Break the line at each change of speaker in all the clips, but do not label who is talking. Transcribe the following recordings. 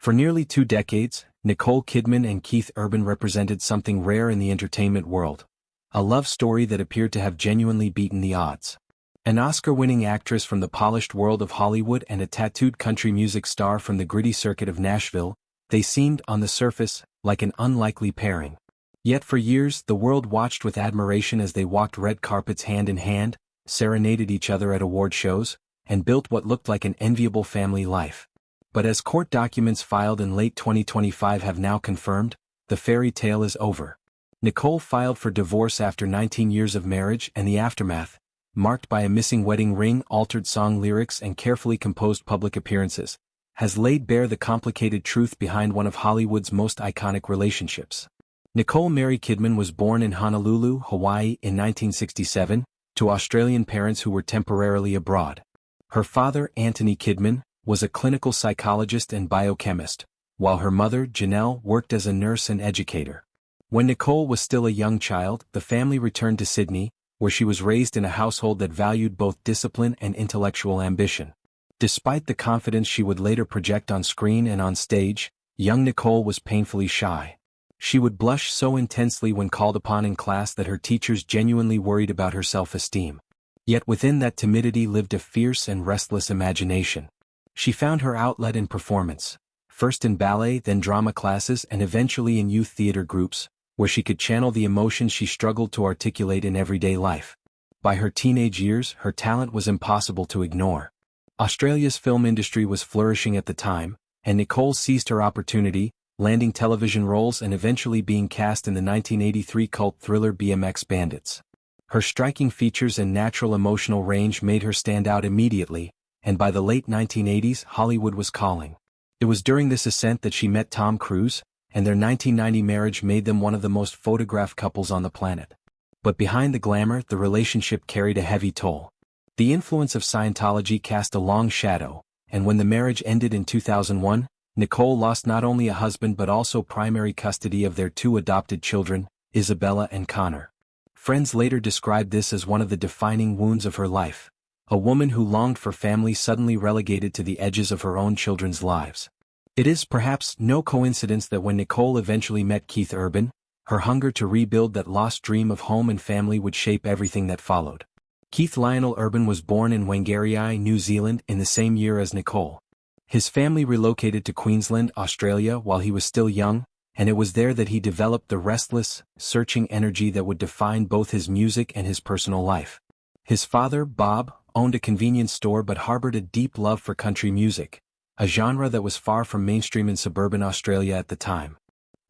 For nearly 2 decades, Nicole Kidman and Keith Urban represented something rare in the entertainment world. A love story that appeared to have genuinely beaten the odds. An Oscar-winning actress from the polished world of Hollywood and a tattooed country music star from the gritty circuit of Nashville, they seemed, on the surface, like an unlikely pairing. Yet for years the world watched with admiration as they walked red carpets hand in hand, serenaded each other at award shows, and built what looked like an enviable family life. But as court documents filed in late 2025 have now confirmed, the fairy tale is over. Nicole filed for divorce after 19 years of marriage, and the aftermath, marked by a missing wedding ring, altered song lyrics and carefully composed public appearances, has laid bare the complicated truth behind one of Hollywood's most iconic relationships. Nicole Mary Kidman was born in Honolulu, Hawaii in 1967, to Australian parents who were temporarily abroad. Her father, Anthony Kidman, was a clinical psychologist and biochemist, while her mother, Janelle, worked as a nurse and educator. When Nicole was still a young child, the family returned to Sydney, where she was raised in a household that valued both discipline and intellectual ambition. Despite the confidence she would later project on screen and on stage, young Nicole was painfully shy. She would blush so intensely when called upon in class that her teachers genuinely worried about her self-esteem. Yet within that timidity lived a fierce and restless imagination. She found her outlet in performance, first in ballet, then drama classes, and eventually in youth theater groups, where she could channel the emotions she struggled to articulate in everyday life. By her teenage years, her talent was impossible to ignore. Australia's film industry was flourishing at the time, and Nicole seized her opportunity, landing television roles and eventually being cast in the 1983 cult thriller BMX Bandits. Her striking features and natural emotional range made her stand out immediately, and by the late 1980s, Hollywood was calling. It was during this ascent that she met Tom Cruise, and their 1990 marriage made them one of the most photographed couples on the planet. But behind the glamour, the relationship carried a heavy toll. The influence of Scientology cast a long shadow, and when the marriage ended in 2001, Nicole lost not only a husband but also primary custody of their 2 adopted children, Isabella and Connor. Friends later described this as one of the defining wounds of her life. A woman who longed for family suddenly relegated to the edges of her own children's lives. It is perhaps no coincidence that when Nicole eventually met Keith Urban, her hunger to rebuild that lost dream of home and family would shape everything that followed. Keith Lionel Urban was born in Whangarei, New Zealand in the same year as Nicole. His family relocated to Queensland, Australia while he was still young, and it was there that he developed the restless, searching energy that would define both his music and his personal life. His father, Bob, owned a convenience store but harbored a deep love for country music, a genre that was far from mainstream in suburban Australia at the time.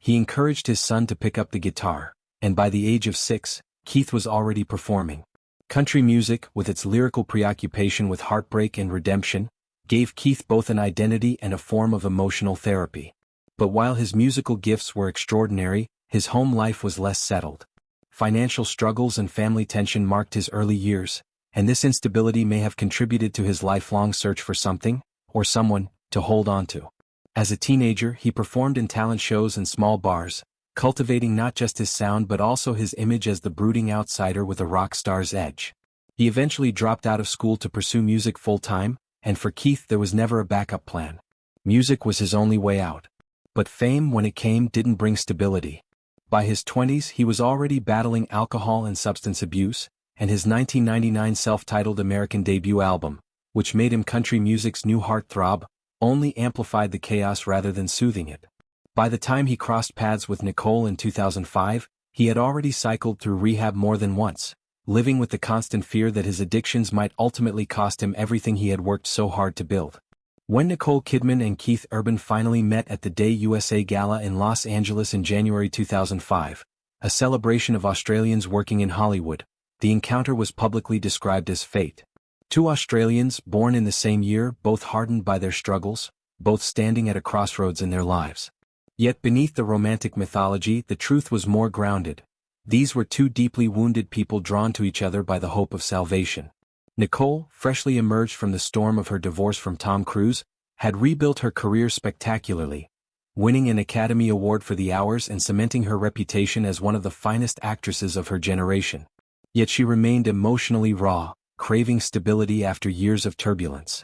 He encouraged his son to pick up the guitar, and by the age of 6, Keith was already performing. Country music, with its lyrical preoccupation with heartbreak and redemption, gave Keith both an identity and a form of emotional therapy. But while his musical gifts were extraordinary, his home life was less settled. Financial struggles and family tension marked his early years, and this instability may have contributed to his lifelong search for something, or someone, to hold on to. As a teenager, he performed in talent shows and small bars, cultivating not just his sound but also his image as the brooding outsider with a rock star's edge. He eventually dropped out of school to pursue music full-time, and for Keith there was never a backup plan. Music was his only way out. But fame, when it came, didn't bring stability. By his 20s he was already battling alcohol and substance abuse, and his 1999 self-titled American debut album, which made him country music's new heartthrob, only amplified the chaos rather than soothing it. By the time he crossed paths with Nicole in 2005, he had already cycled through rehab more than once, living with the constant fear that his addictions might ultimately cost him everything he had worked so hard to build. When Nicole Kidman and Keith Urban finally met at the Day USA Gala in Los Angeles in January 2005, a celebration of Australians working in Hollywood, the encounter was publicly described as fate. 2 Australians, born in the same year, both hardened by their struggles, both standing at a crossroads in their lives. Yet beneath the romantic mythology, the truth was more grounded. These were 2 deeply wounded people drawn to each other by the hope of salvation. Nicole, freshly emerged from the storm of her divorce from Tom Cruise, had rebuilt her career spectacularly, winning an Academy Award for The Hours and cementing her reputation as one of the finest actresses of her generation. Yet she remained emotionally raw, craving stability after years of turbulence.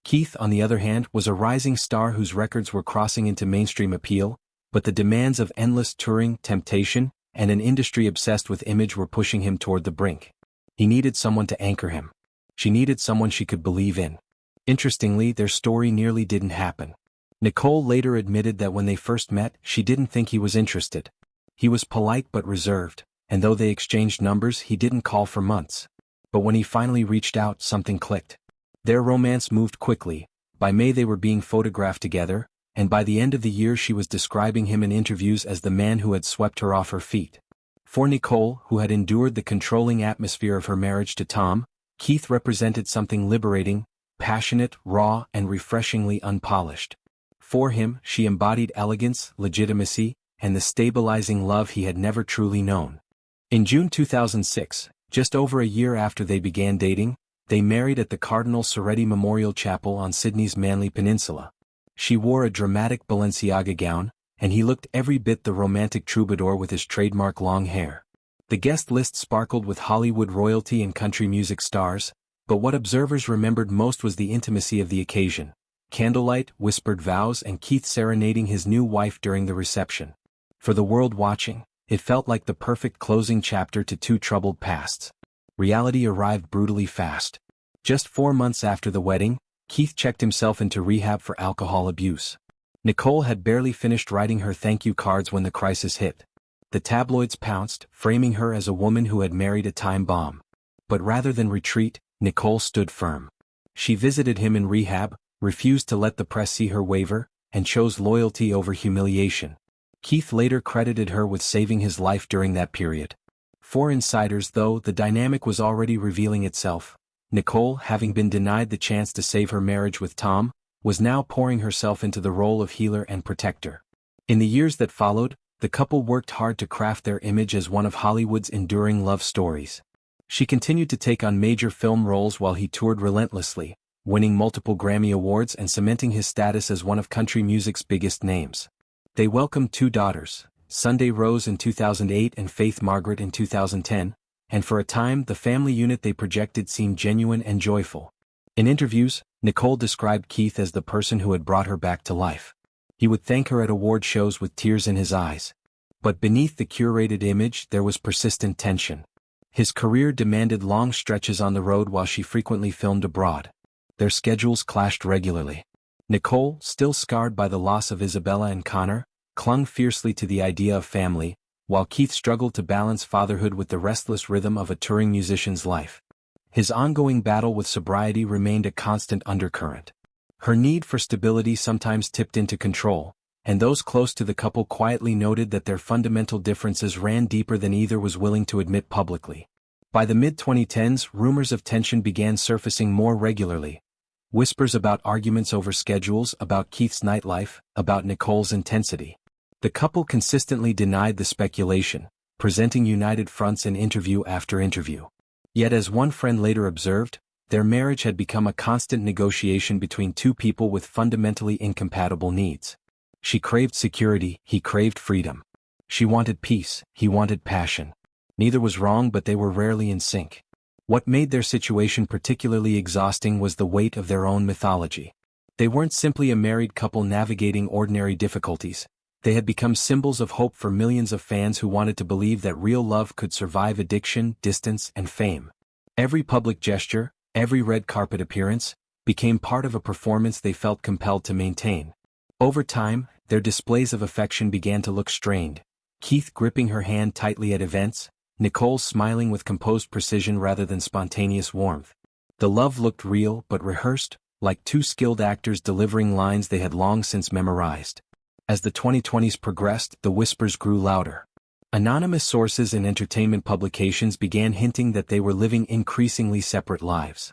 Keith, on the other hand, was a rising star whose records were crossing into mainstream appeal, but the demands of endless touring, temptation, and an industry obsessed with image were pushing him toward the brink. He needed someone to anchor him. She needed someone she could believe in. Interestingly, their story nearly didn't happen. Nicole later admitted that when they first met, she didn't think he was interested. He was polite but reserved, and though they exchanged numbers, he didn't call for months. But when he finally reached out, something clicked. Their romance moved quickly. By May they were being photographed together, and by the end of the year she was describing him in interviews as the man who had swept her off her feet. For Nicole, who had endured the controlling atmosphere of her marriage to Tom, Keith represented something liberating, passionate, raw, and refreshingly unpolished. For him, she embodied elegance, legitimacy, and the stabilizing love he had never truly known. In June 2006, just over a year after they began dating, they married at the Cardinal Soretti Memorial Chapel on Sydney's Manly Peninsula. She wore a dramatic Balenciaga gown, and he looked every bit the romantic troubadour with his trademark long hair. The guest list sparkled with Hollywood royalty and country music stars, but what observers remembered most was the intimacy of the occasion. Candlelight, whispered vows, and Keith serenading his new wife during the reception. For the world watching, it felt like the perfect closing chapter to two troubled pasts. Reality arrived brutally fast. Just 4 months after the wedding, Keith checked himself into rehab for alcohol abuse. Nicole had barely finished writing her thank you cards when the crisis hit. The tabloids pounced, framing her as a woman who had married a time bomb. But rather than retreat, Nicole stood firm. She visited him in rehab, refused to let the press see her waver, and chose loyalty over humiliation. Keith later credited her with saving his life during that period. For insiders, though, the dynamic was already revealing itself. Nicole, having been denied the chance to save her marriage with Tom, was now pouring herself into the role of healer and protector. In the years that followed, the couple worked hard to craft their image as one of Hollywood's enduring love stories. She continued to take on major film roles while he toured relentlessly, winning multiple Grammy Awards and cementing his status as one of country music's biggest names. They welcomed 2 daughters, Sunday Rose in 2008 and Faith Margaret in 2010, and for a time the family unit they projected seemed genuine and joyful. In interviews, Nicole described Keith as the person who had brought her back to life. He would thank her at award shows with tears in his eyes. But beneath the curated image there was persistent tension. His career demanded long stretches on the road while she frequently filmed abroad. Their schedules clashed regularly. Nicole, still scarred by the loss of Isabella and Connor, clung fiercely to the idea of family, while Keith struggled to balance fatherhood with the restless rhythm of a touring musician's life. His ongoing battle with sobriety remained a constant undercurrent. Her need for stability sometimes tipped into control, and those close to the couple quietly noted that their fundamental differences ran deeper than either was willing to admit publicly. By the mid-2010s, rumors of tension began surfacing more regularly. Whispers about arguments over schedules, about Keith's nightlife, about Nicole's intensity. The couple consistently denied the speculation, presenting united fronts in interview after interview. Yet as one friend later observed, their marriage had become a constant negotiation between two people with fundamentally incompatible needs. She craved security, he craved freedom. She wanted peace, he wanted passion. Neither was wrong, but they were rarely in sync. What made their situation particularly exhausting was the weight of their own mythology. They weren't simply a married couple navigating ordinary difficulties. They had become symbols of hope for millions of fans who wanted to believe that real love could survive addiction, distance, and fame. Every public gesture, every red carpet appearance, became part of a performance they felt compelled to maintain. Over time, their displays of affection began to look strained. Keith gripping her hand tightly at events, Nicole smiling with composed precision rather than spontaneous warmth. The love looked real but rehearsed, like two skilled actors delivering lines they had long since memorized. As the 2020s progressed, the whispers grew louder. Anonymous sources in entertainment publications began hinting that they were living increasingly separate lives.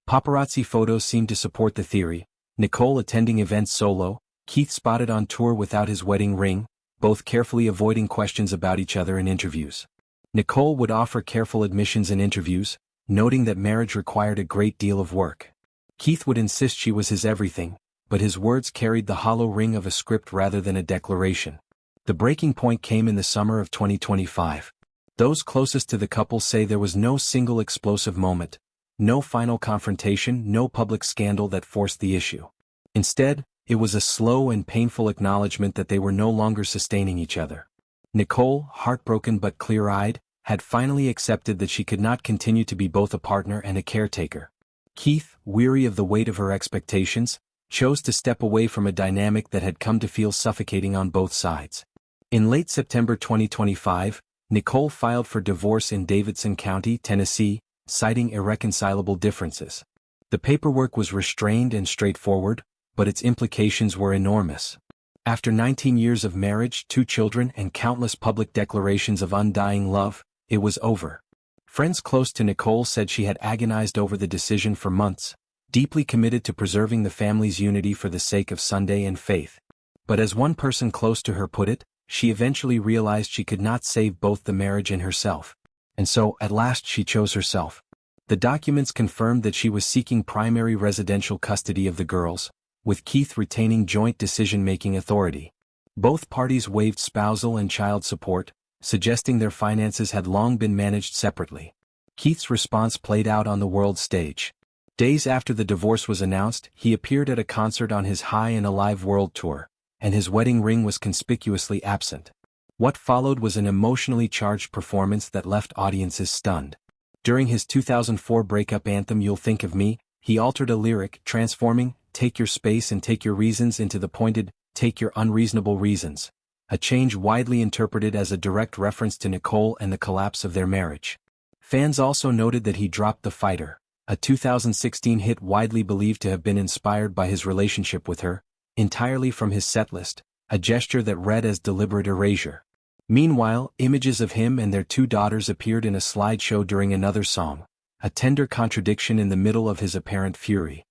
Paparazzi photos seemed to support the theory, Nicole attending events solo, Keith spotted on tour without his wedding ring, both carefully avoiding questions about each other in interviews. Nicole would offer careful admissions in interviews, noting that marriage required a great deal of work. Keith would insist she was his everything, but his words carried the hollow ring of a script rather than a declaration. The breaking point came in the summer of 2025. Those closest to the couple say there was no single explosive moment, No final confrontation, no public scandal that forced the issue. Instead, it was a slow and painful acknowledgement that they were no longer sustaining each other. Nicole, heartbroken but clear-eyed, had finally accepted that she could not continue to be both a partner and a caretaker. Keith, weary of the weight of her expectations, chose to step away from a dynamic that had come to feel suffocating on both sides. In late September 2025, Nicole filed for divorce in Davidson County, Tennessee, citing irreconcilable differences. The paperwork was restrained and straightforward, but its implications were enormous. After 19 years of marriage, 2 children, and countless public declarations of undying love, it was over. Friends close to Nicole said she had agonized over the decision for months, deeply committed to preserving the family's unity for the sake of Sunday and faith. But as one person close to her put it, she eventually realized she could not save both the marriage and herself. And so, at last she chose herself. The documents confirmed that she was seeking primary residential custody of the girls, with Keith retaining joint decision-making authority. Both parties waived spousal and child support, suggesting their finances had long been managed separately. Keith's response played out on the world stage. Days after the divorce was announced, he appeared at a concert on his High and Alive world tour, and his wedding ring was conspicuously absent. What followed was an emotionally charged performance that left audiences stunned. During his 2004 breakup anthem You'll Think of Me, he altered a lyric, transforming "Take your space and take your reasons" into the pointed, "Take your unreasonable reasons," a change widely interpreted as a direct reference to Nicole and the collapse of their marriage. Fans also noted that he dropped The Fighter, a 2016 hit widely believed to have been inspired by his relationship with her, entirely from his setlist, a gesture that read as deliberate erasure. Meanwhile, images of him and their 2 daughters appeared in a slideshow during another song, a tender contradiction in the middle of his apparent fury.